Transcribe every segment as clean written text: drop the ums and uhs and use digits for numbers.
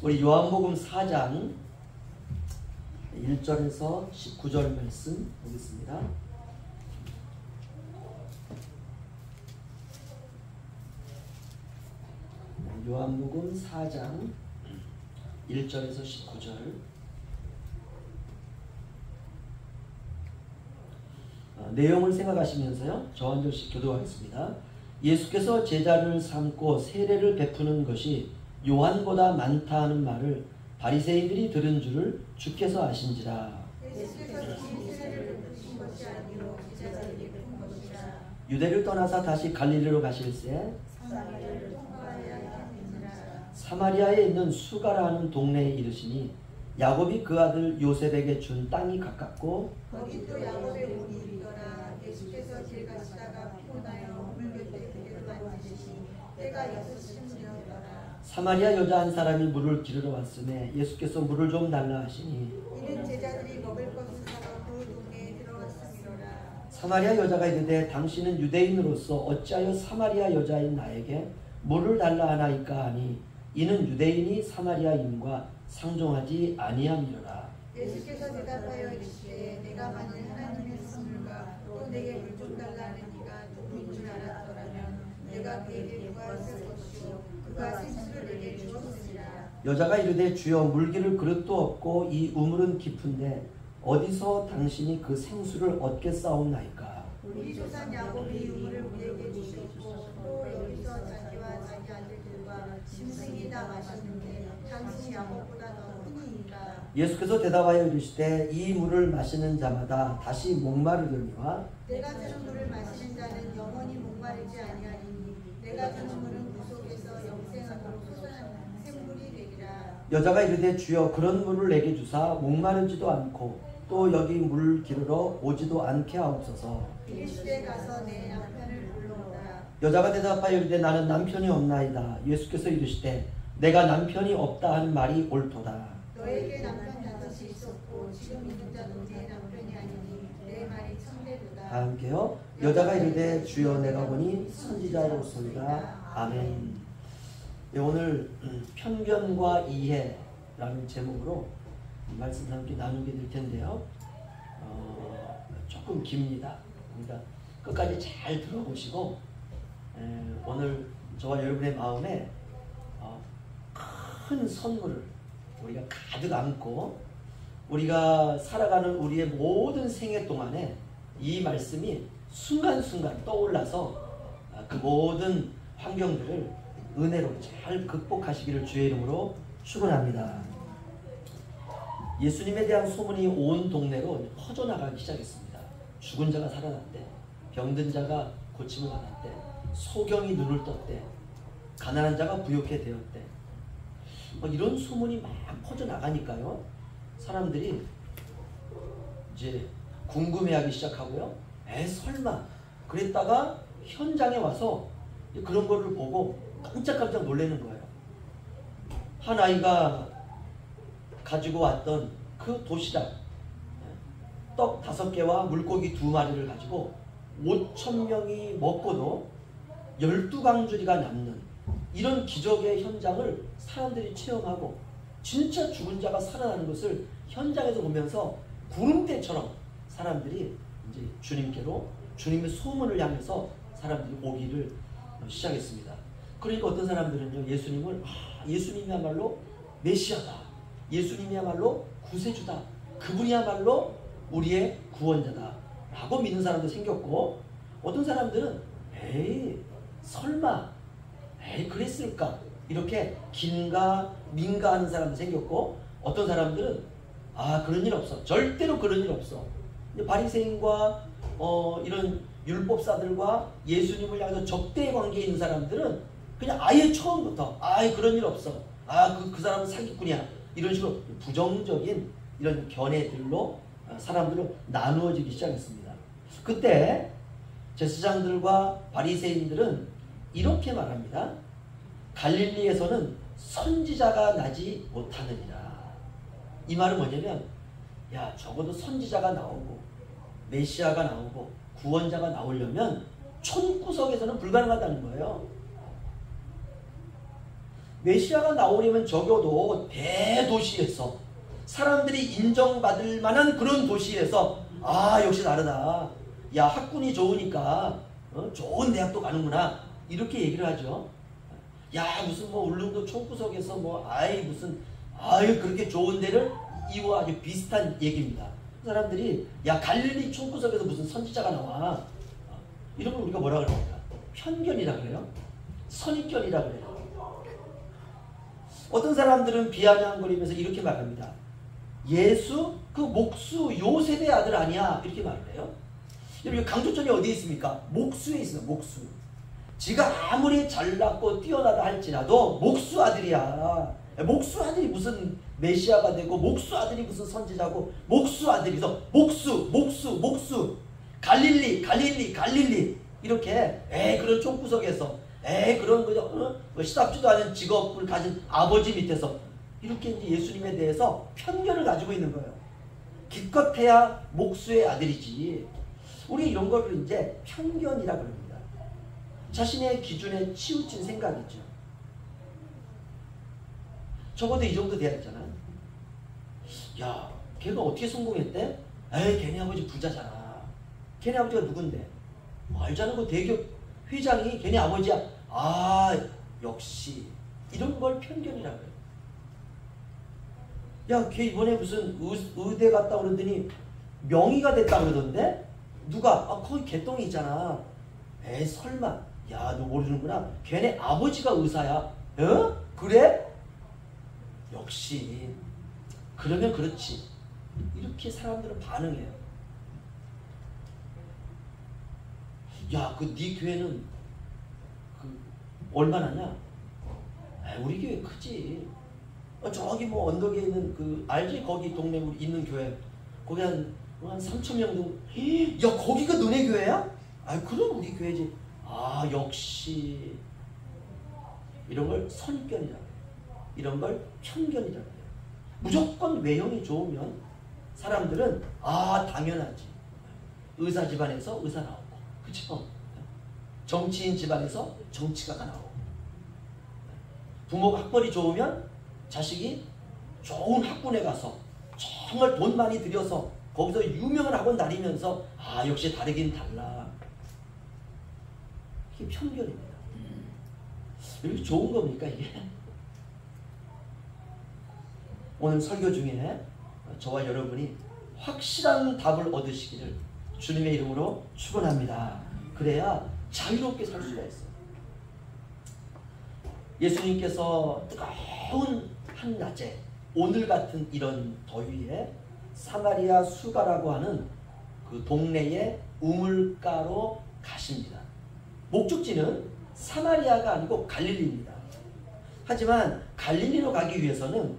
우리 요한복음 4장 1절에서 19절 말씀 보겠습니다. 요한복음 4장 1절에서 19절. 내용을 생각하시면서요, 저 한 절씩 교도하겠습니다. 예수께서 제자를 삼고 세례를 베푸는 것이 요한보다 많다 하는 말을 바리새인들이 들은 줄을 주께서 아신지라. 유대를 떠나사 다시 갈릴리로 가실새 사마리아에 있는 수가라 하는 동네에 이르시니 야곱이 그 아들 요셉에게 준 땅이 가깝고 거기 또 야곱의 우리 있더라. 예수께서 길 가시다가 피곤하여 우물 곁에 그대로 앉으시니 때가 6시쯤이었더라. 사마리아 여자 한 사람이 물을 기르러 왔으매 예수께서 물을 좀 달라 하시니 이는 제자들이 먹을 것을 사러 그 동네에 들어갔음이로라. 사마리아 여자가 이르되 당신은 유대인으로서 어찌하여 사마리아 여자인 나에게 물을 달라 하나이까 하니 이는 유대인이 사마리아인과 상종하지 아니함이로라. 예수께서 대답하여 이르시되 내가 만일 하나님의 선물과 또 내게 물 좀 달라 하는 이가 누구인 줄 알았더라면 내가 그에게 구하였을 것이요 그가 생수를 내게 주었으리라. 여자가 이르되 주여 물기를 그릇도 없고 이 우물은 깊은데 어디서 당신이 그 생수를 얻겠사옵나이까. 우리 조상 야곱이 우물을 우리에게 주셨고 또 여기서 자기와 자기 아들들과 짐승이 다 마셨는데 당신이 야곱보다 더 크니이까. 예수께서 대답하여 이르시되 이 물을 마시는 자마다 다시 목마르려니와 내가 주는 물을 마시는 자는 영원히 목마르지 아니하리니 내가 주는 물은 그 속에서 영생으로 솟아나는 샘물이 되리라. 여자가 이르되 주여 그런 물을 내게 주사 목마르지도 않고 또 여기 물 기르러 오지도 않게 하옵소서. 이르시되 가서 내 남편을 불러오라. 여자가 대답하여 이르되 나는 남편이 없나이다. 예수께서 이르시되 내가 남편이 없다 하는 말이 옳도다. 너에게 남편 5이 있었고 지금 있는 자도 내 남편이 아니니 내 말이 참되도다. 다 함께요. 여자가 이르되 주여 내가 보니 선지자로소이다. 아멘. 네, 오늘 편견과 이해라는 제목으로 말씀을 함께 나누게 될 텐데요. 조금 깁니다. 그러니까 끝까지 잘 들어보시고 오늘 저와 여러분의 마음에 큰 선물을 우리가 가득 안고 우리가 살아가는 우리의 모든 생애 동안에 이 말씀이 순간순간 떠올라서 그 모든 환경들을 은혜로 잘 극복하시기를 주의 이름으로 축원합니다. 예수님에 대한 소문이 온 동네로 퍼져나가기 시작했습니다. 죽은 자가 살아났대, 병든 자가 고침을 받았대, 소경이 눈을 떴대, 가난한 자가 부욕해 되었대. 이런 소문이 막 퍼져나가니까요, 사람들이 이제 궁금해하기 시작하고요. 설마 그랬다가 현장에 와서 그런 거를 보고 깜짝깜짝 놀라는 거예요. 한 아이가 가지고 왔던 그 도시락 떡 5개와 물고기 2마리를 가지고 5,000명이 먹고도 12강주리가 남는 이런 기적의 현장을 사람들이 체험하고 진짜 죽은 자가 살아나는 것을 현장에서 보면서 구름대처럼 사람들이 이제 주님께로 주님의 소문을 향해서 사람들이 오기를 시작했습니다. 그러니까 어떤 사람들은요, 예수님을 예수님이야말로 메시아다, 예수님이야말로 구세주다, 그분이야말로 우리의 구원자다 라고 믿는 사람도 생겼고, 어떤 사람들은 설마 그랬을까 이렇게 긴가 민가하는 사람도 생겼고, 어떤 사람들은 그런 일 없어, 절대로 그런 일 없어. 바리새인과 이런 율법사들과 예수님을 향해서 적대 관계에 있는 사람들은 그냥 아예 처음부터 그런 일 없어, 그 사람은 사기꾼이야, 이런 식으로 부정적인 이런 견해들로 사람들로 나누어지기 시작했습니다. 그때 제사장들과 바리새인들은 이렇게 말합니다. 갈릴리에서는 선지자가 나지 못하느니라. 이 말은 뭐냐면, 적어도 선지자가 나오고 메시아가 나오고 구원자가 나오려면 촌구석에서는 불가능하다는 거예요. 메시아가 나오려면 적어도 대도시에서 사람들이 인정받을 만한 그런 도시에서 역시 다르다. 야, 학군이 좋으니까 좋은 대학도 가는구나. 이렇게 얘기를 하죠. 야, 무슨 뭐 울릉도 총구석에서 그렇게 좋은 데를, 이와 아주 비슷한 얘기입니다. 사람들이 야, 갈릴리 총구석에서 무슨 선지자가 나와. 이런 걸 우리가 뭐라 그럽니까? 편견이라 그래요. 선입견이라 그래요. 어떤 사람들은 비아냥거리면서 이렇게 말합니다. 예수 그 목수 요셉의 아들 아니야, 이렇게 말을 해요. 여러분, 강조점이 어디에 있습니까? 목수에 있습니다. 목수. 지가 아무리 잘났고 뛰어나다 할지라도 목수 아들이야. 목수 아들이 무슨 메시아가 되고, 목수 아들이 무슨 선지자고, 목수 아들이서 목수 갈릴리 이렇게 그런 총구석에서 그런 그저 시답지도 않은 직업을 가진 아버지 밑에서 이렇게 이제 예수님에 대해서 편견을 가지고 있는 거예요. 기껏해야 목수의 아들이지. 우리 이런 거를 이제 편견이라 그럽니다. 자신의 기준에 치우친 생각이죠. 적어도 이 정도 돼야 했잖아. 야, 걔가 어떻게 성공했대? 걔네 아버지 부자잖아. 걔네 아버지가 누군데? 알잖아, 그 대기업 회장이 걔네 아버지야. 역시. 이런 걸 편견이라고 해요. 야, 걔 이번에 무슨 의대 갔다 그러더니 명의가 됐다 그러던데? 누가? 거기 개똥이 있잖아. 설마. 야, 너 모르는구나. 걔네 아버지가 의사야. 그래? 역시. 그러면 그렇지. 이렇게 사람들은 반응해요. 야, 네 교회는 얼마나냐? 우리 교회 크지. 저기 뭐 언덕에 있는 알지? 거기 동네 우리 있는 교회. 거기 한 3,000명 정도. 야, 거기가 너네 교회야? 그럼 우리 교회지. 역시. 이런 걸 선입견이라고 해요. 이런 걸 편견이라고 해요. 무조건 외형이 좋으면 사람들은 당연하지. 의사 집안에서 의사 나오고, 그쵸? 정치인 집안에서 정치가가 나오고, 부모가 학벌이 좋으면 자식이 좋은 학군에 가서 정말 돈 많이 들여서 거기서 유명한 학원 다니면서 역시 다르긴 달라. 이게 편견입니다. 이렇게 좋은 겁니까 이게? 오늘 설교 중에 저와 여러분이 확실한 답을 얻으시기를 주님의 이름으로 축원합니다. 그래야 자유롭게 살 수가 있어요. 예수님께서 뜨거운 한낮에, 오늘 같은 이런 더위에 사마리아 수가라고 하는 그 동네에 우물가로 가십니다. 목적지는 사마리아가 아니고 갈릴리입니다. 하지만 갈릴리로 가기 위해서는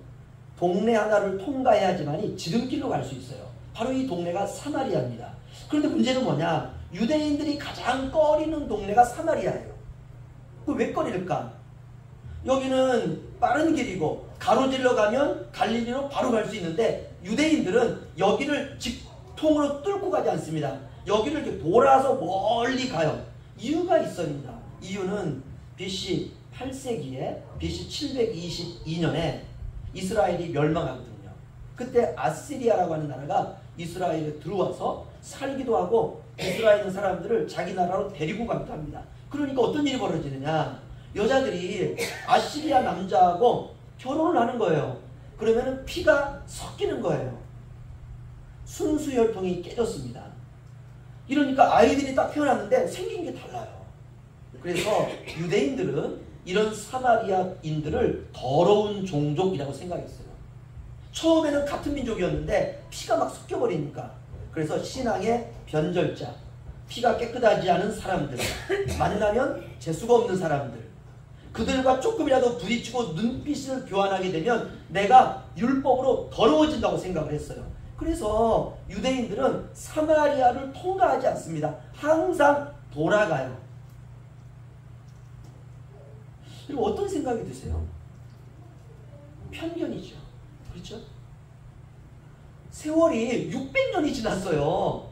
동네 하나를 통과해야지만이 지름길로 갈 수 있어요. 바로 이 동네가 사마리아입니다. 그런데 문제는 뭐냐? 유대인들이 가장 꺼리는 동네가 사마리아예요. 왜 꺼릴까? 여기는 빠른 길이고 가로질러 가면 갈릴리로 바로 갈 수 있는데, 유대인들은 여기를 직통으로 뚫고 가지 않습니다. 여기를 이렇게 돌아서 멀리 가요. 이유가 있습니다. 이유는 BC 8세기에 BC 722년에 이스라엘이 멸망하거든요. 그때 아시리아라고 하는 나라가 이스라엘에 들어와서 살기도 하고 이스라엘 사람들을 자기 나라로 데리고 가기도 합니다. 그러니까 어떤 일이 벌어지느냐? 여자들이 아시리아 남자하고 결혼을 하는 거예요. 그러면 피가 섞이는 거예요. 순수혈통이 깨졌습니다. 이러니까 아이들이 딱 태어났는데 생긴 게 달라요. 그래서 유대인들은 이런 사마리아인들을 더러운 종족이라고 생각했어요. 처음에는 같은 민족이었는데 피가 막 섞여버리니까. 그래서 신앙의 변절자, 피가 깨끗하지 않은 사람들, 만나면 재수가 없는 사람들, 그들과 조금이라도 부딪히고 눈빛을 교환하게 되면 내가 율법으로 더러워진다고 생각을 했어요. 그래서 유대인들은 사마리아를 통과하지 않습니다. 항상 돌아가요. 그리고 어떤 생각이 드세요? 편견이죠. 그렇죠? 세월이 600년이 지났어요.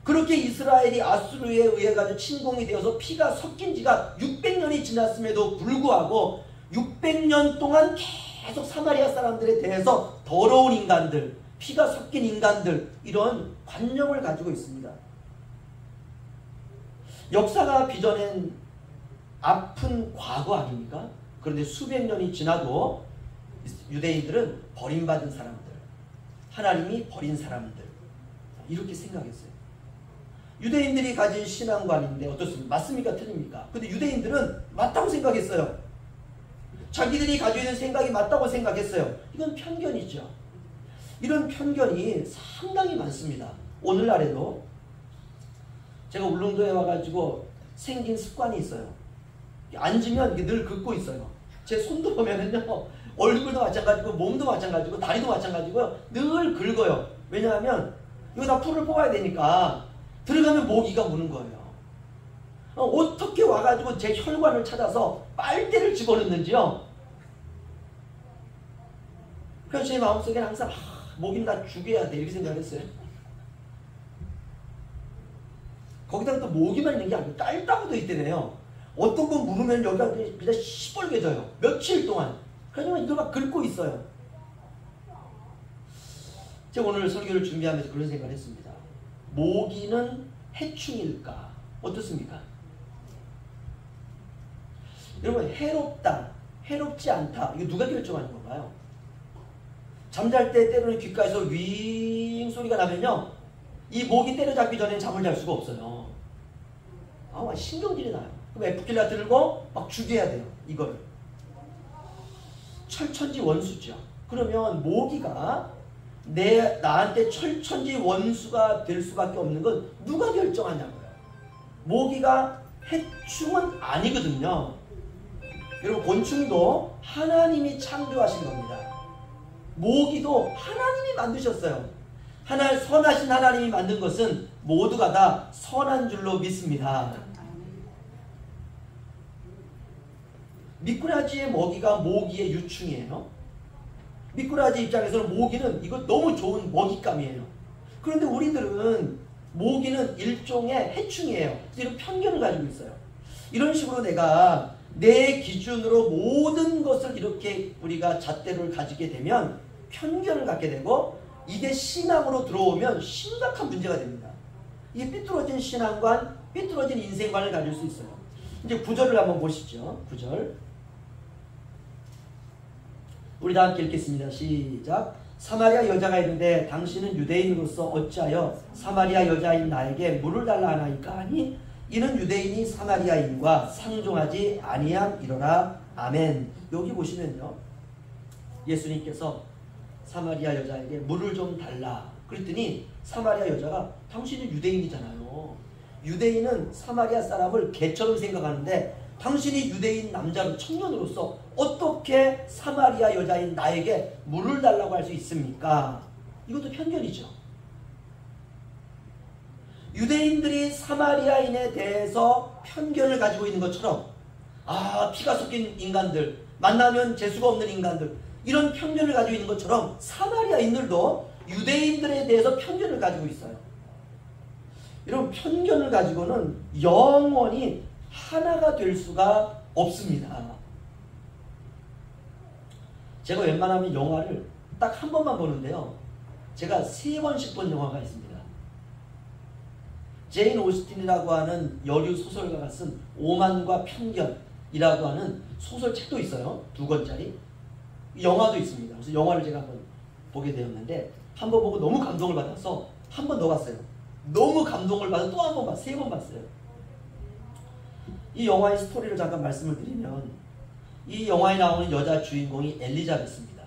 그렇게 이스라엘이 아수르에 의해 가지고 침공이 되어서 피가 섞인 지가 600년이 지났음에도 불구하고 600년 동안 계속 사마리아 사람들에 대해서 더러운 인간들, 피가 섞인 인간들, 이런 관념을 가지고 있습니다. 역사가 빚어낸 아픈 과거 아닙니까? 그런데 수백 년이 지나도 유대인들은 버림받은 사람들, 하나님이 버린 사람들, 이렇게 생각했어요. 유대인들이 가진 신앙관인데 어떻습니까? 맞습니까? 틀립니까? 근데 유대인들은 맞다고 생각했어요. 자기들이 가지고 있는 생각이 맞다고 생각했어요. 이건 편견이죠. 이런 편견이 상당히 많습니다. 오늘날에도 제가 울릉도에 와가지고 생긴 습관이 있어요. 앉으면 늘 긁고 있어요. 제 손도 보면은요, 얼굴도 마찬가지고 몸도 마찬가지고 다리도 마찬가지고 늘 긁어요. 왜냐하면 이거 다 풀을 뽑아야 되니까 들어가면 모기가 무는 거예요. 어떻게 와가지고 제 혈관을 찾아서 빨대를 집어넣는지요. 그래서 제 마음속에는 항상 모기는 다 죽여야 돼, 이렇게 생각했어요. 거기다가 또 모기만 있는 게 아니고 깔따구도 있대네요. 어떤 건 물으면 여기가 그냥 시뻘개져요. 며칠 동안. 그러니까 이걸 막 긁고 있어요. 제가 오늘 설교를 준비하면서 그런 생각을 했습니다. 모기는 해충일까? 어떻습니까? 여러분, 해롭다, 해롭지 않다, 이거 누가 결정하는 건가요? 잠잘 때 때로는 귓가에서 윙 소리가 나면요, 이 모기 때려잡기 전에 잠을 잘 수가 없어요. 신경질이 나요. 그럼 에프킬라 들고 막 죽여야 돼요, 이거를. 철천지 원수죠. 그러면 모기가 나한테 철천지 원수가 될 수밖에 없는 건 누가 결정하냐고요. 모기가 해충은 아니거든요. 여러분, 곤충도 하나님이 창조하신 겁니다. 모기도 하나님이 만드셨어요. 선하신 하나님이 만든 것은 모두가 다 선한 줄로 믿습니다. 미꾸라지의 먹이가 모기의 유충이에요. 미꾸라지 입장에서는 모기는 이거 너무 좋은 먹잇감이에요. 그런데 우리들은 모기는 일종의 해충이에요. 이런 편견을 가지고 있어요. 이런 식으로 내가 내 기준으로 모든 것을 이렇게 우리가 잣대를 가지게 되면 편견을 갖게 되고, 이게 신앙으로 들어오면 심각한 문제가 됩니다. 이게 삐뚤어진 신앙관, 삐뚤어진 인생관을 가질 수 있어요. 이제 9절을 한번 보시죠. 9절. 우리 다 함께 읽겠습니다. 시작. 사마리아 여자가 이르되 당신은 유대인으로서 어찌하여 사마리아 여자인 나에게 물을 달라 하나이까 하니, 이는 유대인이 사마리아인과 상종하지 아니함이로라. 아멘. 여기 보시면요, 예수님께서 사마리아 여자에게 물을 좀 달라 그랬더니 사마리아 여자가, 당신은 유대인이잖아요. 유대인은 사마리아 사람을 개처럼 생각하는데 당신이 유대인 남자로 청년으로서 어떻게 사마리아 여자인 나에게 물을 달라고 할 수 있습니까? 이것도 편견이죠. 유대인들이 사마리아인에 대해서 편견을 가지고 있는 것처럼, 피가 섞인 인간들, 만나면 재수가 없는 인간들, 이런 편견을 가지고 있는 것처럼 사마리아인들도 유대인들에 대해서 편견을 가지고 있어요. 이런 편견을 가지고는 영원히 하나가 될 수가 없습니다. 제가 웬만하면 영화를 딱 한 번만 보는데요, 제가 3번씩 본 영화가 있습니다. 제인 오스틴이라고 하는 여류 소설가가 쓴 오만과 편견이라고 하는 소설책도 있어요. 2권짜리. 영화도 있습니다. 그래서 영화를 제가 한번 보게 되었는데, 한 번 보고 너무 감동을 받아서 한 번 더 봤어요. 너무 감동을 받아 또 한 번 봤어요. 3번 봤어요. 이 영화의 스토리를 잠깐 말씀을 드리면, 이 영화에 나오는 여자 주인공이 엘리자베스입니다.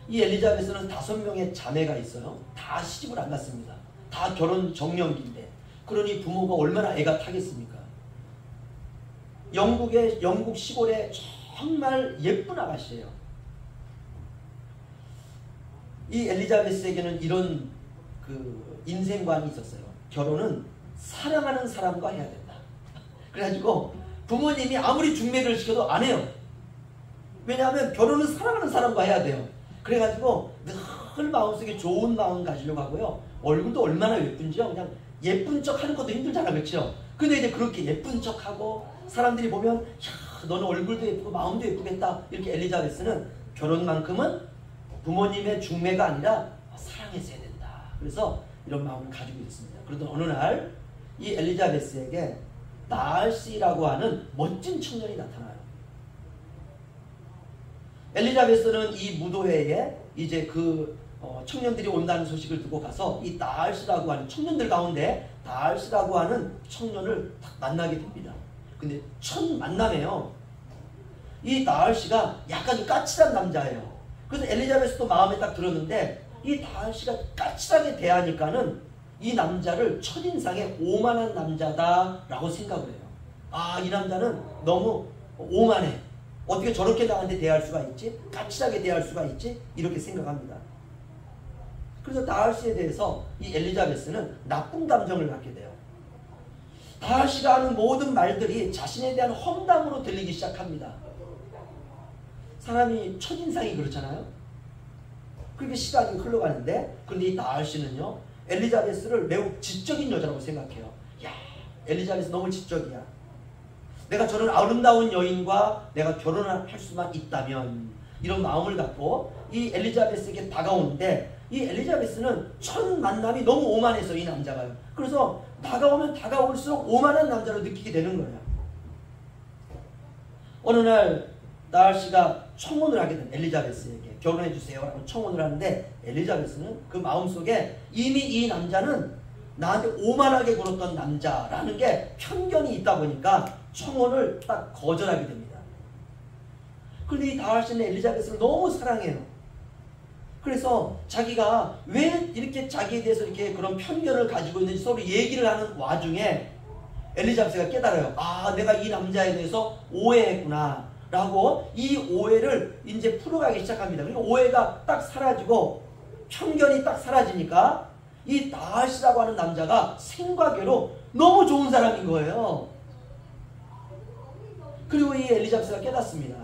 이 엘리자베스는 5명의 자매가 있어요. 다 시집을 안 갔습니다. 다 결혼 정년기인데, 그러니 부모가 얼마나 애가 타겠습니까? 영국 시골의 정말 예쁜 아가씨예요. 이 엘리자베스에게는 이런 인생관이 있었어요. 결혼은 사랑하는 사람과 해야 된다. 그래가지고 부모님이 아무리 중매를 시켜도 안 해요. 왜냐하면 결혼은 사랑하는 사람과 해야 돼요. 그래가지고 늘 마음속에 좋은 마음 가지려고 하고요. 얼굴도 얼마나 예쁜지요. 그냥 예쁜 척 하는 것도 힘들잖아, 그렇죠? 근데 이제 그렇게 예쁜 척하고 사람들이 보면, 야, 너는 얼굴도 예쁘고 마음도 예쁘겠다. 이렇게 엘리자베스는 결혼만큼은 부모님의 중매가 아니라 사랑해서 해야 된다. 그래서 이런 마음을 가지고 있습니다. 그러던 어느 날 이 엘리자베스에게 나알시라고 하는 멋진 청년이 나타나요. 엘리자베스는 이 무도회에 이제 그 청년들이 온다는 소식을 듣고 가서 이 나알시라고 하는 청년들 가운데 나알시라고 하는 청년을 딱 만나게 됩니다. 근데 첫 만남에요. 이 나알시가 약간 까칠한 남자예요. 그래서 엘리자베스도 마음에 딱 들었는데 이 나알시가 까칠하게 대하니까는 이 남자를 첫인상에 오만한 남자다라고 생각을 해요. 아, 이 남자는 너무 오만해. 어떻게 저렇게 나한테 대할 수가 있지? 까칠하게 대할 수가 있지? 이렇게 생각합니다. 그래서 나알시에 대해서 이 엘리자베스는 나쁜 감정을 갖게 돼요. 나알시가 하는 모든 말들이 자신에 대한 험담으로 들리기 시작합니다. 사람이 첫인상이 그렇잖아요. 그렇게 시간이 흘러가는데, 그런데 이 나알시는요, 엘리자베스를 매우 지적인 여자라고 생각해요. 야, 엘리자베스 너무 지적이야. 내가 저런 아름다운 여인과 내가 결혼을 할 수만 있다면, 이런 마음을 갖고 이 엘리자베스에게 다가오는데, 이 엘리자베스는 첫 만남이 너무 오만해서 이 남자가요. 그래서 다가오면 다가올수록 오만한 남자로 느끼게 되는 거예요. 어느 날 나알시가 청혼을 하게 된 엘리자베스에게 결혼해 주세요 라고 청혼을 하는데, 엘리자베스는 그 마음속에 이미 이 남자는 나한테 오만하게 굴었던 남자라는 게 편견이 있다 보니까 청혼을 딱 거절하게 됩니다. 그런데 이 나알시는 엘리자베스를 너무 사랑해요. 그래서 자기가 왜 이렇게 자기에 대해서 이렇게 그런 편견을 가지고 있는지 서로 얘기를 하는 와중에 엘리자베스가 깨달아요. 아, 내가 이 남자에 대해서 오해했구나 라고 이 오해를 이제 풀어가기 시작합니다. 그러니까 오해가 딱 사라지고 편견이 딱 사라지니까 이 나알시라고 하는 남자가 생과계로 너무 좋은 사람인 거예요. 그리고 이 엘리자베스가 깨닫습니다.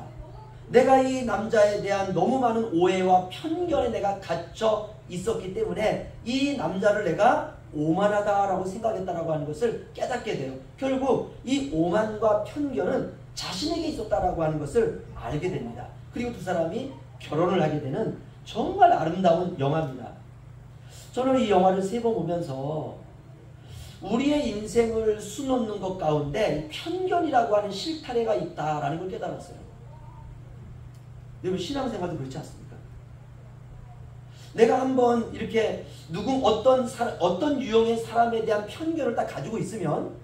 내가 이 남자에 대한 너무 많은 오해와 편견에 내가 갇혀 있었기 때문에 이 남자를 내가 오만하다라고 생각했다라고 하는 것을 깨닫게 돼요. 결국 이 오만과 편견은 자신에게 있었다라고 하는 것을 알게 됩니다. 그리고 두 사람이 결혼을 하게 되는 정말 아름다운 영화입니다. 저는 이 영화를 3번 보면서 우리의 인생을 수놓는 것 가운데 편견이라고 하는 실타래가 있다라는 걸 깨달았어요. 여러분, 신앙생활도 그렇지 않습니까? 내가 한번 이렇게 어떤 유형의 사람에 대한 편견을 딱 가지고 있으면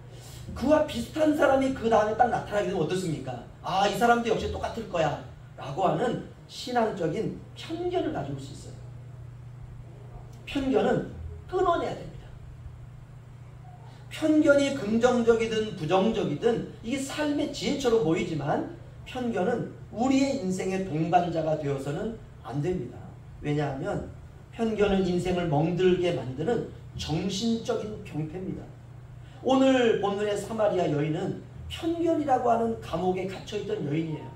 그와 비슷한 사람이 그 다음에 딱 나타나게 되면 어떻습니까? 아, 이 사람도 역시 똑같을 거야 라고 하는 신앙적인 편견을 가지고 올 수 있어요. 편견은 끊어내야 됩니다. 편견이 긍정적이든 부정적이든 이게 삶의 지혜처럼 보이지만 편견은 우리의 인생의 동반자가 되어서는 안 됩니다. 왜냐하면 편견은 인생을 멍들게 만드는 정신적인 병폐입니다. 오늘 본문의 사마리아 여인은 편견이라고 하는 감옥에 갇혀있던 여인이에요.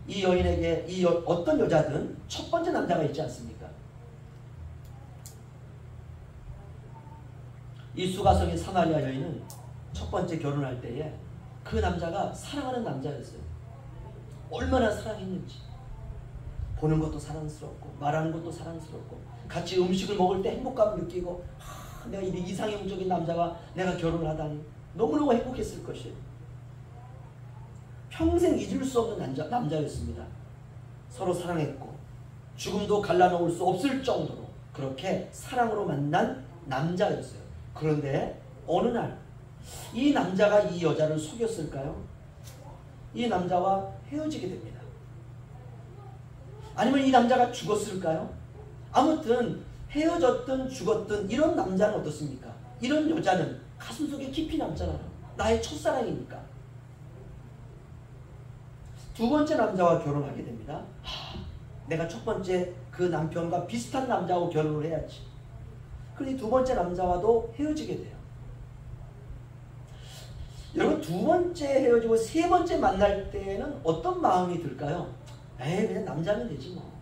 이 여인에게 어떤 여자든 첫 번째 남자가 있지 않습니까? 이 수가성의 사마리아 여인은 첫 번째 결혼할 때에 그 남자가 사랑하는 남자였어요. 얼마나 사랑했는지. 보는 것도 사랑스럽고 말하는 것도 사랑스럽고 같이 음식을 먹을 때 행복감을 느끼고 내가 이 이상형적인 남자와 내가 결혼을 하다니 너무너무 행복했을 것이에요. 평생 잊을 수 없는 남자였습니다. 서로 사랑했고 죽음도 갈라놓을 수 없을 정도로 그렇게 사랑으로 만난 남자였어요. 그런데 어느 날 이 남자가 이 여자를 속였을까요? 이 남자와 헤어지게 됩니다. 아니면 이 남자가 죽었을까요? 아무튼 헤어졌든 죽었든 이런 남자는 어떻습니까? 이런 여자는 가슴속에 깊이 남잖아요. 나의 첫사랑이니까. 두 번째 남자와 결혼하게 됩니다. 내가 첫 번째 그 남편과 비슷한 남자하고 결혼을 해야지. 그런데 두 번째 남자와도 헤어지게 돼요. 여러분, 두 번째 헤어지고 세 번째 만날 때는 어떤 마음이 들까요? 에이, 그냥 남자면 되지 뭐.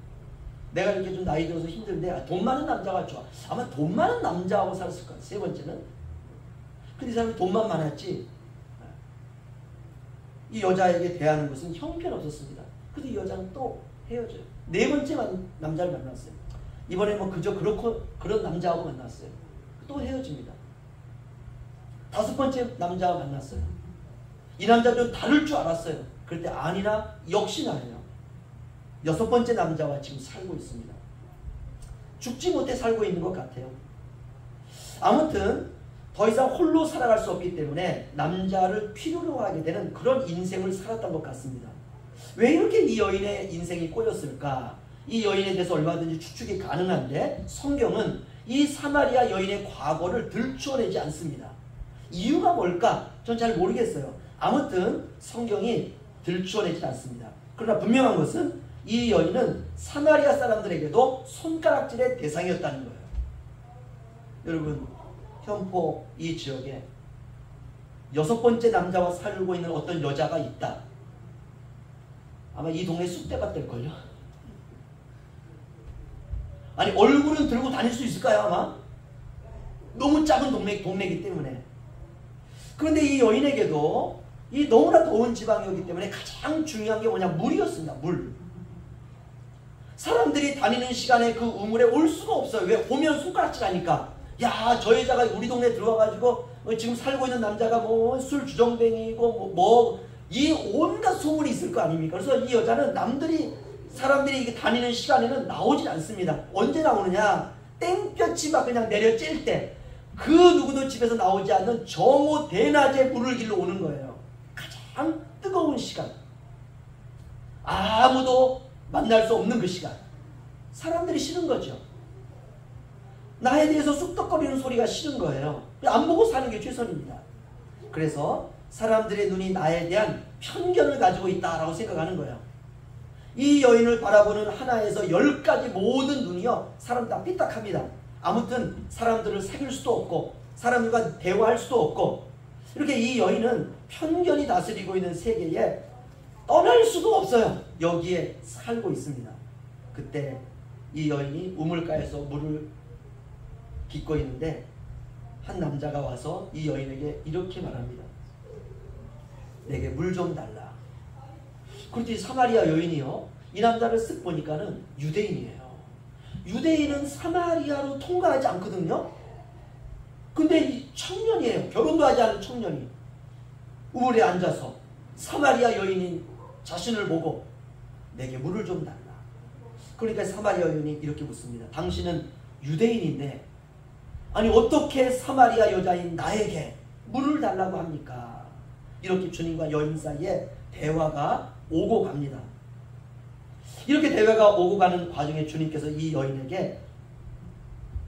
내가 이렇게 좀 나이 들어서 힘든데 돈 많은 남자가 좋아. 아마 돈 많은 남자하고 살았을 것 같아. 세 번째는. 근데 이 사람이 돈만 많았지 이 여자에게 대하는 것은 형편없었습니다. 그래서 이 여자는 또 헤어져요. 네 번째 남자를 만났어요. 이번에 뭐 그저 그런 남자하고 만났어요. 또 헤어집니다. 다섯 번째 남자와 만났어요. 이 남자도 다를 줄 알았어요. 그럴 때 아니나 역시나예요. 여섯 번째 남자와 지금 살고 있습니다. 죽지 못해 살고 있는 것 같아요. 아무튼 더 이상 홀로 살아갈 수 없기 때문에 남자를 필요로 하게 되는 그런 인생을 살았던 것 같습니다. 왜 이렇게 이 여인의 인생이 꼬였을까? 이 여인에 대해서 얼마든지 추측이 가능한데 성경은 이 사마리아 여인의 과거를 들추어내지 않습니다. 이유가 뭘까? 전 잘 모르겠어요. 아무튼 성경이 들추어내지 않습니다. 그러나 분명한 것은 이 여인은 사마리아 사람들에게도 손가락질의 대상이었다는 거예요. 여러분, 현포 이 지역에 여섯 번째 남자와 살고 있는 어떤 여자가 있다. 아마 이 동네 쑥대가 뗄걸요. 아니 얼굴은 들고 다닐 수 있을까요 아마? 너무 작은 동네이기 때문에. 그런데 이 여인에게도 이 너무나 더운 지방이었기 때문에 가장 중요한 게 뭐냐? 물이었습니다. 물. 사람들이 다니는 시간에 그 우물에 올 수가 없어요. 왜? 오면 손가락질 하니까. 야, 저 여자가 우리 동네에 들어와가지고 지금 살고 있는 남자가 뭐 술 주정뱅이고 이 온갖 소문이 있을 거 아닙니까? 그래서 이 여자는 사람들이 이게 다니는 시간에는 나오질 않습니다. 언제 나오느냐? 땡볕이 막 그냥 내려찔 때 그 누구도 집에서 나오지 않는 정오 대낮에 물을 길러 오는 거예요. 가장 뜨거운 시간. 아무도 만날 수 없는 그 시간. 사람들이 싫은 거죠. 나에 대해서 쑥덕거리는 소리가 싫은 거예요. 안 보고 사는 게 최선입니다. 그래서 사람들의 눈이 나에 대한 편견을 가지고 있다라고 생각하는 거예요. 이 여인을 바라보는 하나에서 10가지 모든 눈이요, 사람 다 삐딱합니다. 아무튼 사람들을 사귈 수도 없고 사람들과 대화할 수도 없고, 이렇게 이 여인은 편견이 다스리고 있는 세계에 떠날 수도 없어요. 여기에 살고 있습니다. 그때 이 여인이 우물가에서 물을 깃고 있는데 한 남자가 와서 이 여인에게 이렇게 말합니다. 내게 물 좀 달라. 그렇지, 사마리아 여인이요, 이 남자를 쓱 보니까는 유대인이에요. 유대인은 사마리아로 통과하지 않거든요. 근데 이 청년이에요. 결혼도 하지 않은 청년이 우물에 앉아서 사마리아 여인인 자신을 보고 내게 물을 좀 달라. 그러니까 사마리아 여인이 이렇게 묻습니다. 당신은 유대인인데 아니 어떻게 사마리아 여자인 나에게 물을 달라고 합니까? 이렇게 주님과 여인 사이에 대화가 오고 갑니다. 이렇게 대화가 오고 가는 과정에 주님께서 이 여인에게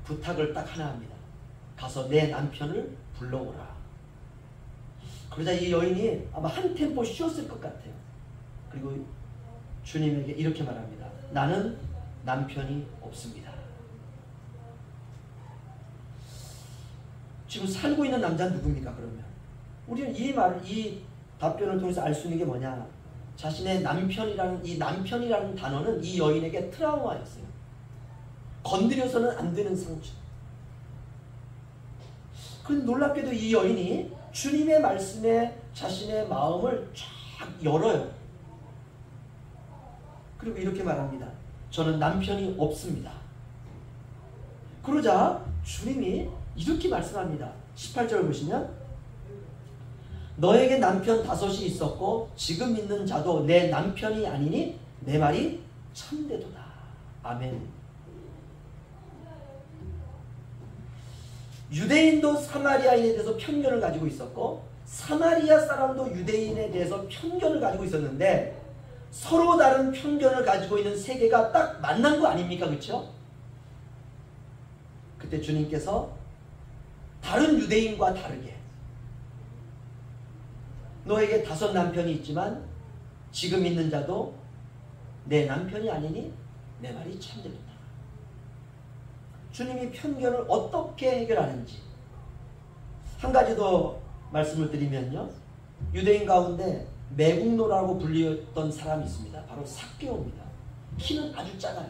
부탁을 딱 하나 합니다. 가서 내 남편을 불러오라. 그러자 이 여인이 아마 한 템포 쉬었을 것 같아요. 그리고 주님에게 이렇게 말합니다. 나는 남편이 없습니다. 지금 살고 있는 남자는 누굽니까 그러면? 우리는 이 답변을 통해서 알 수 있는 게 뭐냐? 자신의 남편이라는 단어는 이 여인에게 트라우마였어요. 건드려서는 안 되는 상처. 그런데 놀랍게도 이 여인이 주님의 말씀에 자신의 마음을 쫙 열어요. 그리고 이렇게 말합니다. 저는 남편이 없습니다. 그러자 주님이 이렇게 말씀합니다. 18절을 보시면 너에게 남편 5이 있었고 지금 있는 자도 내 남편이 아니니 내 말이 참되도다. 아멘. 유대인도 사마리아인에 대해서 편견을 가지고 있었고 사마리아 사람도 유대인에 대해서 편견을 가지고 있었는데 서로 다른 편견을 가지고 있는 세계가 딱 만난 거 아닙니까? 그렇죠? 그때 주님께서 다른 유대인과 다르게 너에게 5 남편이 있지만 지금 있는 자도 내 남편이 아니니 내 말이 참되도다. 주님이 편견을 어떻게 해결하는지 한 가지 더 말씀을 드리면요, 유대인 가운데 매국노라고 불리던 사람이 있습니다. 바로 삭개오입니다. 키는 아주 작아요.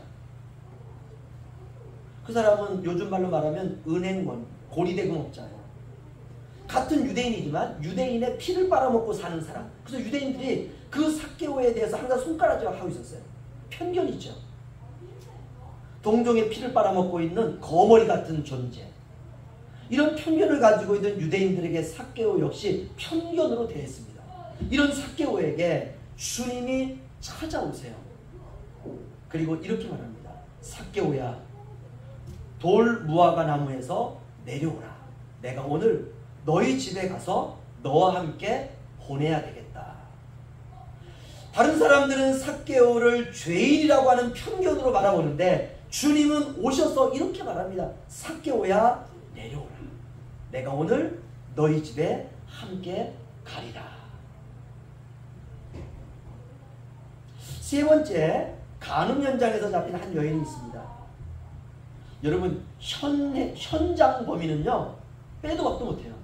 그 사람은 요즘 말로 말하면 은행원, 고리대금업자예요. 같은 유대인이지만 유대인의 피를 빨아먹고 사는 사람. 그래서 유대인들이 그 삭개오에 대해서 항상 손가락질을 하고 있었어요. 편견이죠. 동족의 피를 빨아먹고 있는 거머리 같은 존재. 이런 편견을 가지고 있는 유대인들에게 삭개오 역시 편견으로 대했습니다. 이런 삭개오에게 주님이 찾아오세요. 그리고 이렇게 말합니다. 삭개오야, 돌 무화과 나무에서 내려오라. 내가 오늘 너희 집에 가서 너와 함께 보내야 되겠다. 다른 사람들은 삭개오를 죄인이라고 하는 편견으로 바라보는데 주님은 오셔서 이렇게 말합니다. 삭개오야, 내려오라. 내가 오늘 너희 집에 함께 가리라. 세 번째, 간음 현장에서 잡힌 한 여인이 있습니다. 여러분, 현장 범인은요, 빼도 박도 못해요.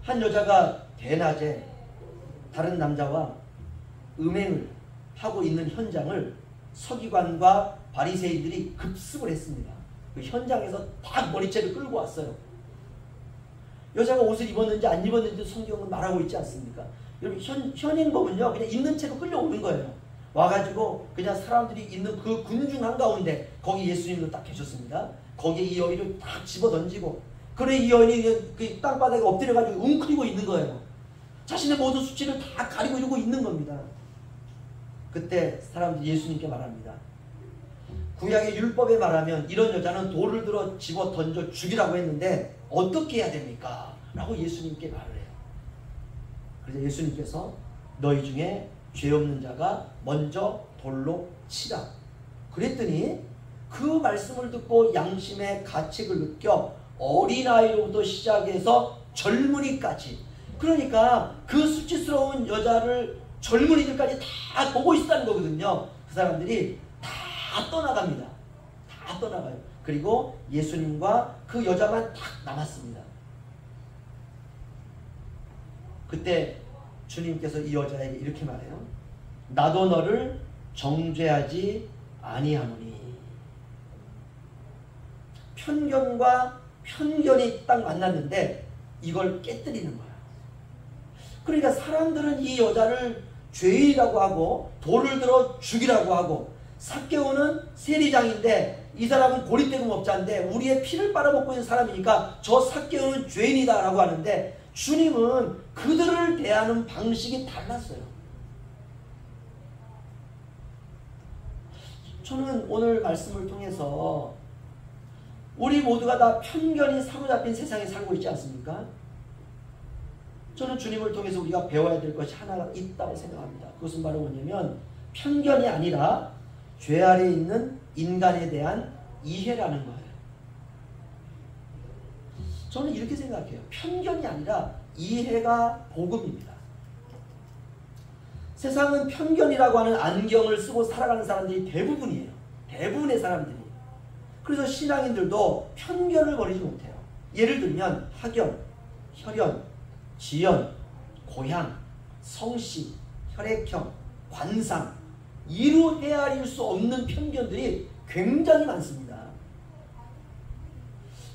한 여자가 대낮에 다른 남자와 음행을 하고 있는 현장을 서기관과 바리새인들이 급습을 했습니다. 그 현장에서 딱 머리채를 끌고 왔어요. 여자가 옷을 입었는지 안 입었는지 성경은 말하고 있지 않습니까? 여러분, 현행범은요, 그냥 있는 채로 끌려오는 거예요. 와가지고 그냥 사람들이 있는 그 군중 한가운데 거기 예수님도 딱 계셨습니다. 거기에 이 여인을 딱 집어 던지고, 그래 이 여인이 그 땅바닥에 엎드려가지고 웅크리고 있는 거예요. 자신의 모든 수치를 다 가리고 이러고 있는 겁니다. 그때 사람들이 예수님께 말합니다. 구약의 율법에 말하면 이런 여자는 돌을 들어 집어 던져 죽이라고 했는데 어떻게 해야 됩니까? 라고 예수님께 말을 해요. 그래서 예수님께서 너희 중에 죄 없는 자가 먼저 돌로 치라. 그랬더니 그 말씀을 듣고 양심의 가책을 느껴 어린아이로부터 시작해서 젊은이까지, 그러니까 그 수치스러운 여자를 젊은이들까지 다 보고 있었다는 거거든요. 그 사람들이 다 떠나갑니다. 다 떠나가요. 그리고 예수님과 그 여자만 딱 남았습니다. 그때 주님께서 이 여자에게 이렇게 말해요. 나도 너를 정죄하지 아니하노니. 편견과 편견이 딱 만났는데 이걸 깨뜨리는 거야. 그러니까 사람들은 이 여자를 죄인이라고 하고 돌을 들어 죽이라고 하고, 삭개오는 세리장인데 이 사람은 고리대금업자인데 우리의 피를 빨아먹고 있는 사람이니까 저 삭개오는 죄인이다 라고 하는데, 주님은 그들을 대하는 방식이 달랐어요. 저는 오늘 말씀을 통해서 우리 모두가 다 편견이 사로잡힌 세상에 살고 있지 않습니까? 저는 주님을 통해서 우리가 배워야 될 것이 하나가 있다고 생각합니다. 그것은 바로 뭐냐면 편견이 아니라 죄 아래에 있는 인간에 대한 이해라는 거예요. 저는 이렇게 생각해요. 편견이 아니라 이해가 복음입니다. 세상은 편견이라고 하는 안경을 쓰고 살아가는 사람들이 대부분이에요. 대부분의 사람들이. 그래서 신앙인들도 편견을 버리지 못해요. 예를 들면 학연, 혈연, 지연, 고향, 성씨, 혈액형, 관상, 이루 헤아릴 수 없는 편견들이 굉장히 많습니다.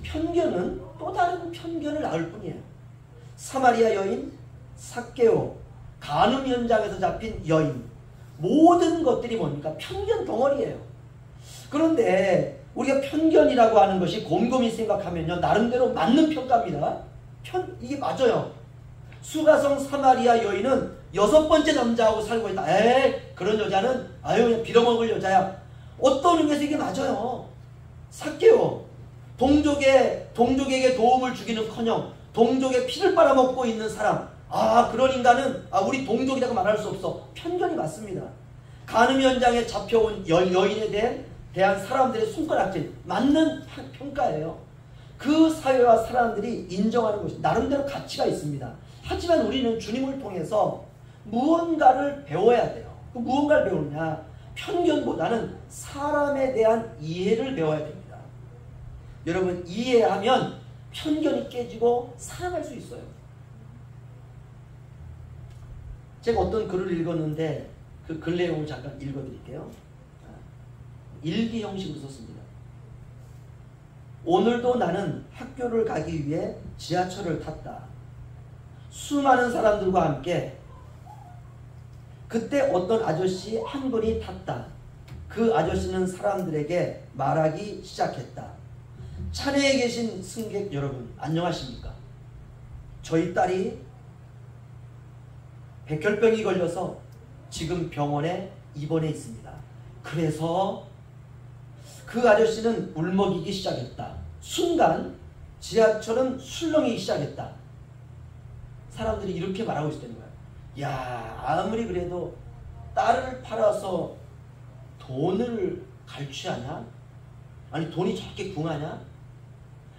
편견은 또 다른 편견을 낳을 뿐이에요. 사마리아 여인, 삭개오, 간음 현장에서 잡힌 여인, 모든 것들이 뭡니까? 편견 덩어리예요. 그런데 우리가 편견이라고 하는 것이 곰곰이 생각하면요, 나름대로 맞는 평가입니다. 이게 맞아요. 수가성 사마리아 여인은 6번째 남자하고 살고 있다. 그런 여자는 그냥 빌어먹을 여자야. 어떤 의미에서 이게 맞아요. 삭개오, 동족에게 도움을 주기는커녕 동족의 피를 빨아먹고 있는 사람. 그런 인간은 우리 동족이라고 말할 수 없어. 편견이 맞습니다. 간음 현장에 잡혀온 여인에 대한 사람들의 손가락질, 맞는 평가예요. 그 사회와 사람들이 인정하는 것이 나름대로 가치가 있습니다. 하지만 우리는 주님을 통해서 무언가를 배워야 돼요. 무언가를 배우느냐? 편견보다는 사람에 대한 이해를 배워야 됩니다. 여러분, 이해하면 편견이 깨지고 살아갈 수 있어요. 제가 어떤 글을 읽었는데 그 글 내용을 잠깐 읽어드릴게요. 일기 형식으로 썼습니다. 오늘도 나는 학교를 가기 위해 지하철을 탔다. 수많은 사람들과 함께 그때 어떤 아저씨 한 분이 탔다. 그 아저씨는 사람들에게 말하기 시작했다. 차내에 계신 승객 여러분, 안녕하십니까? 저희 딸이 백혈병이 걸려서 지금 병원에 입원해 있습니다. 그래서 그 아저씨는 울먹이기 시작했다. 순간 지하철은 술렁이기 시작했다. 사람들이 이렇게 말하고 있었다는 거야. 야, 아무리 그래도 딸을 팔아서 돈을 갈취하냐? 아니 돈이 저렇게 궁하냐?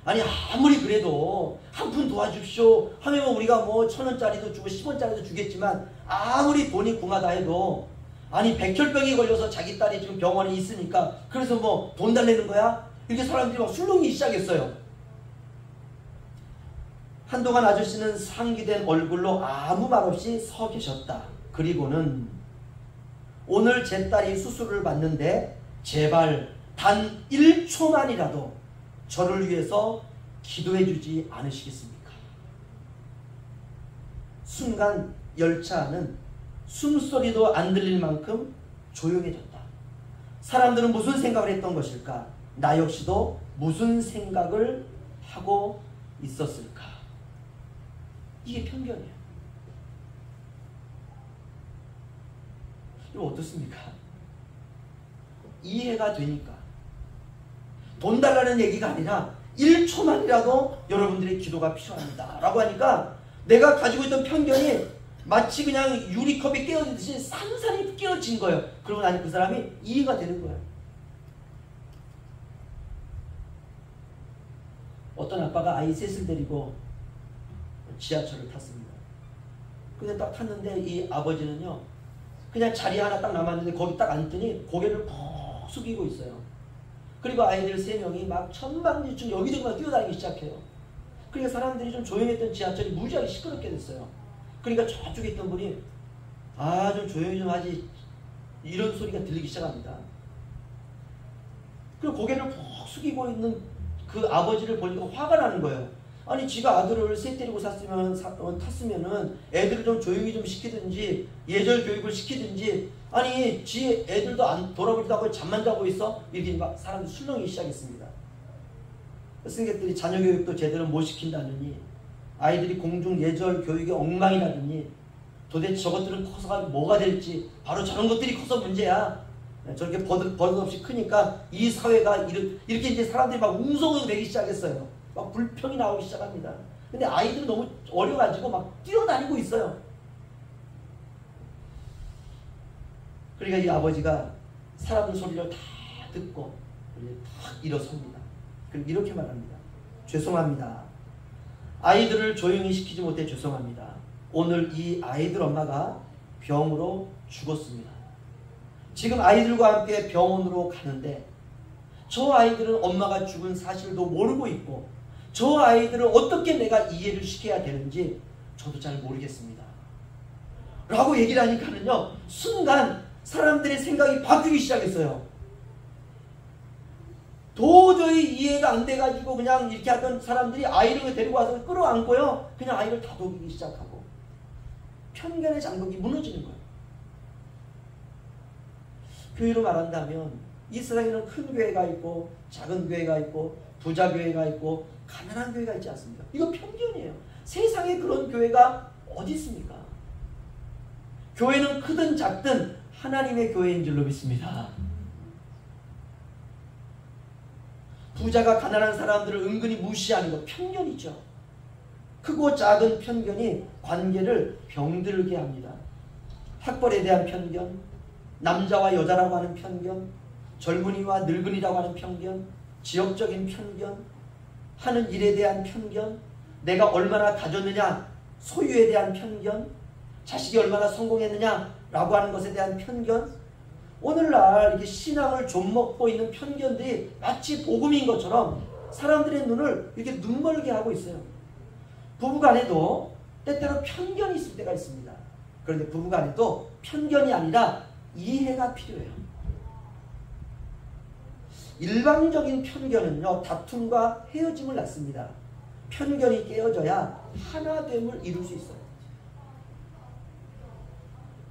아니 아무리 그래도 한 푼 도와주십시오 하면 우리가 뭐 1,000원짜리도 주고 10원짜리도 주겠지만 아무리 돈이 궁하다 해도 아니 백혈병이 걸려서 자기 딸이 지금 병원에 있으니까 그래서 뭐 돈 달래는 거야? 이렇게 사람들이 막 술렁이기 시작했어요. 한동안 아저씨는 상기된 얼굴로 아무 말 없이 서 계셨다. 그리고는 오늘 제 딸이 수술을 받는데 제발 단 1초만이라도 저를 위해서 기도해 주지 않으시겠습니까? 순간 열차 안은 숨소리도 안 들릴 만큼 조용해졌다. 사람들은 무슨 생각을 했던 것일까? 나 역시도 무슨 생각을 하고 있었을까? 이게 편견이에요. 이거 어떻습니까? 이해가 되니까. 돈 달라는 얘기가 아니라 1초만이라도 여러분들의 기도가 필요합니다 라고 하니까 내가 가지고 있던 편견이 마치 그냥 유리컵이 깨어지듯이 산산이 깨어진 거예요. 그러고 나니 그 사람이 이해가 되는 거예요. 어떤 아빠가 아이 셋을 데리고 지하철을 탔습니다. 근데 딱 탔는데 이 아버지는요 그냥 자리 하나 딱 남았는데 거기 딱 앉더니 고개를 푹 숙이고 있어요. 그리고 아이들 3명이 막 천방지축 여기저기 뛰어다니기 시작해요. 그러니까 사람들이 좀 조용했던 지하철이 무지하게 시끄럽게 됐어요. 그러니까 저쪽에 있던 분이 아 좀 조용히 좀 하지 이런 소리가 들리기 시작합니다. 그리고 고개를 푹 숙이고 있는 그 아버지를 보니까 화가 나는 거예요. 아니 지가 아들을 셋 데리고 탔으면은 애들을 좀 조용히 좀 시키든지 예절 교육을 시키든지 아니 지 애들도 안 돌아보지도 않고 잠만 자고 있어? 이렇게 막 사람들이 술렁이기 시작했습니다. 승객들이 자녀 교육도 제대로 못 시킨다느니 아이들이 공중 예절 교육에 엉망이라더니 도대체 저것들은 커서 뭐가 될지 바로 저런 것들이 커서 문제야. 저렇게 버릇없이 크니까 이 사회가 이렇게 이제 사람들이 막 웅성웅성 되기 시작했어요. 막 불평이 나오기 시작합니다. 근데 아이들은 너무 어려가지고 막 뛰어다니고 있어요. 그러니까 이 아버지가 사람들 소리를 다 듣고 탁 일어섭니다. 그리고 이렇게 말합니다. 죄송합니다. 아이들을 조용히 시키지 못해 죄송합니다. 오늘 이 아이들 엄마가 병으로 죽었습니다. 지금 아이들과 함께 병원으로 가는데 저 아이들은 엄마가 죽은 사실도 모르고 있고 저 아이들을 어떻게 내가 이해를 시켜야 되는지 저도 잘 모르겠습니다. 라고 얘기를 하니까는요 순간 사람들의 생각이 바뀌기 시작했어요. 도저히 이해가 안 돼가지고 그냥 이렇게 하던 사람들이 아이를 데리고 와서 끌어안고요 그냥 아이를 다독이기 시작하고 편견의 장벽이 무너지는 거예요. 교회로 말한다면 이 세상에는 큰 교회가 있고 작은 교회가 있고 부자 교회가 있고 가난한 교회가 있지 않습니까? 이거 편견이에요. 세상에 그런 교회가 어디 있습니까? 교회는 크든 작든 하나님의 교회인 줄로 믿습니다. 부자가 가난한 사람들을 은근히 무시하는 거 편견이죠. 크고 작은 편견이 관계를 병들게 합니다. 학벌에 대한 편견, 남자와 여자라고 하는 편견, 젊은이와 늙은이라고 하는 편견, 지역적인 편견, 하는 일에 대한 편견, 내가 얼마나 가졌느냐 소유에 대한 편견, 자식이 얼마나 성공했느냐라고 하는 것에 대한 편견, 오늘날 이렇게 신앙을 좀먹고 있는 편견들이 마치 복음인 것처럼 사람들의 눈을 이렇게 눈멀게 하고 있어요. 부부간에도 때때로 편견이 있을 때가 있습니다. 그런데 부부간에도 편견이 아니라 이해가 필요해요. 일방적인 편견은요, 다툼과 헤어짐을 낳습니다. 편견이 깨어져야 하나됨을 이룰 수 있어요.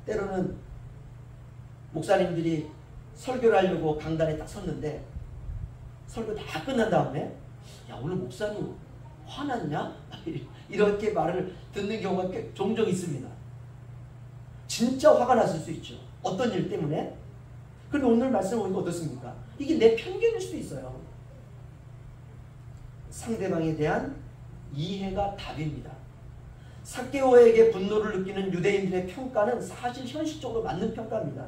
때로는 목사님들이 설교를 하려고 강단에 딱 섰는데 설교 다 끝난 다음에 야, 오늘 목사님 화났냐? 이렇게 말을 듣는 경우가 꽤 종종 있습니다. 진짜 화가 났을 수 있죠. 어떤 일 때문에? 그런데 오늘 말씀 보니까 어떻습니까? 이게 내 편견일 수도 있어요. 상대방에 대한 이해가 답입니다. 삭개오에게 분노를 느끼는 유대인들의 평가는 사실 현실적으로 맞는 평가입니다.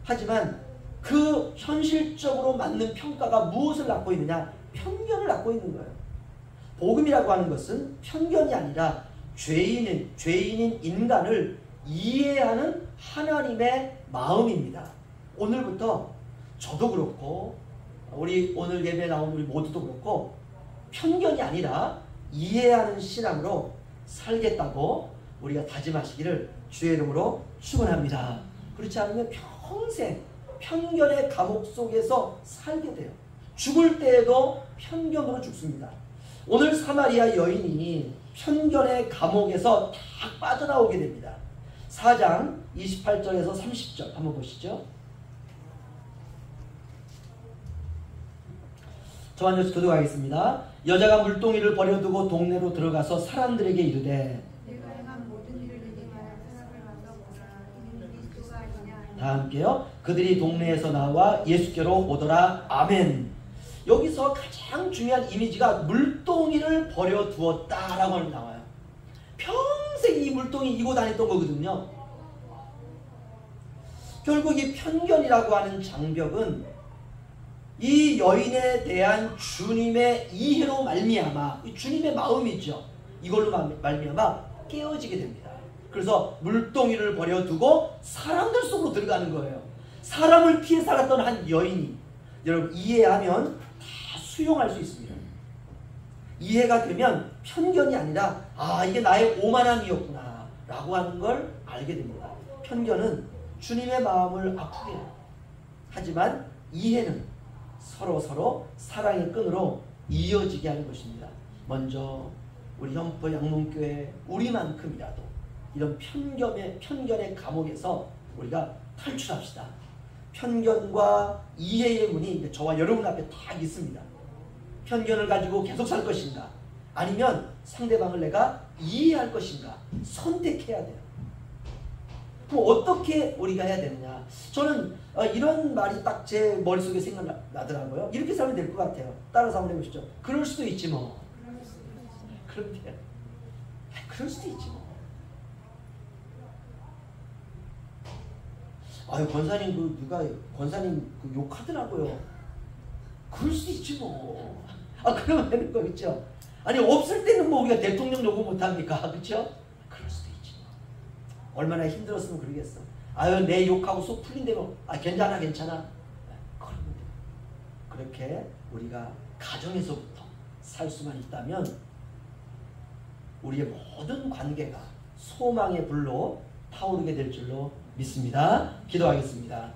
하지만 그 현실적으로 맞는 평가가 무엇을 낳고 있느냐? 편견을 낳고 있는 거예요. 복음이라고 하는 것은 편견이 아니라 죄인인 인간을 이해하는 하나님의 마음입니다. 오늘부터 저도 그렇고 우리 오늘 예배에 나온 우리 모두도 그렇고 편견이 아니라 이해하는 신앙으로 살겠다고 우리가 다짐하시기를 주의 이름으로 축원합니다. 그렇지 않으면 평생 편견의 감옥 속에서 살게 돼요. 죽을 때에도 편견으로 죽습니다. 오늘 사마리아 여인이 편견의 감옥에서 다 빠져나오게 됩니다. 4장 28절에서 30절 한번 보시죠. 저 한 절씩 교독하겠습니다. 여자가 물동이를 버려두고 동네로 들어가서 사람들에게 이르되 내가 행한 모든 일을 내게 말할 사람을 만나 보라. 이는 그리스도가 아니냐. 다 함께요. 그들이 동네에서 나와 예수께로 오더라. 아멘. 여기서 가장 중요한 이미지가 물동이를 버려두었다라고 나와요. 평생 이 물동이 이고 다녔던 거거든요. 결국 이 편견이라고 하는 장벽은 이 여인에 대한 주님의 이해로 말미암아, 주님의 마음이죠. 이걸로 말미암아 깨어지게 됩니다. 그래서 물동이를 버려두고 사람들 속으로 들어가는 거예요. 사람을 피해 살았던 한 여인이 여러분 이해하면 다 수용할 수 있습니다. 이해가 되면 편견이 아니라 아 이게 나의 오만함이었구나 라고 하는 걸 알게 됩니다. 편견은 주님의 마음을 아프게 해요. 하지만 이해는 서로 사랑의 끈으로 이어지게 하는 것입니다. 먼저 우리 현포 양문교회 우리만큼이라도 이런 편견의 감옥에서 우리가 탈출합시다. 편견과 이해의 문이 저와 여러분 앞에 다 있습니다. 편견을 가지고 계속 살 것인가? 아니면 상대방을 내가 이해할 것인가? 선택해야 돼요. 그럼 어떻게 우리가 해야 되느냐? 저는 이런 말이 딱 제 머릿속에 생각나더라고요. 이렇게 살면 될 것 같아요. 따라서 한번 해보시죠. 그럴 수도 있지 뭐. 그런데 그럴 수도 있지 뭐. 아유 권사님 권사님 욕하더라고요. 그럴 수도 있지 뭐. 그러면 되는 거 있죠. 아니 없을 때는 뭐 우리가 대통령 요구 못합니까? 그렇죠? 그럴 수도 있지 뭐. 얼마나 힘들었으면 그러겠어. 아유 내 욕하고 속 풀린다면 괜찮아 그러면 돼. 그렇게 우리가 가정에서부터 살 수만 있다면 우리의 모든 관계가 소망의 불로 타오르게 될 줄로 믿습니다. 기도하겠습니다.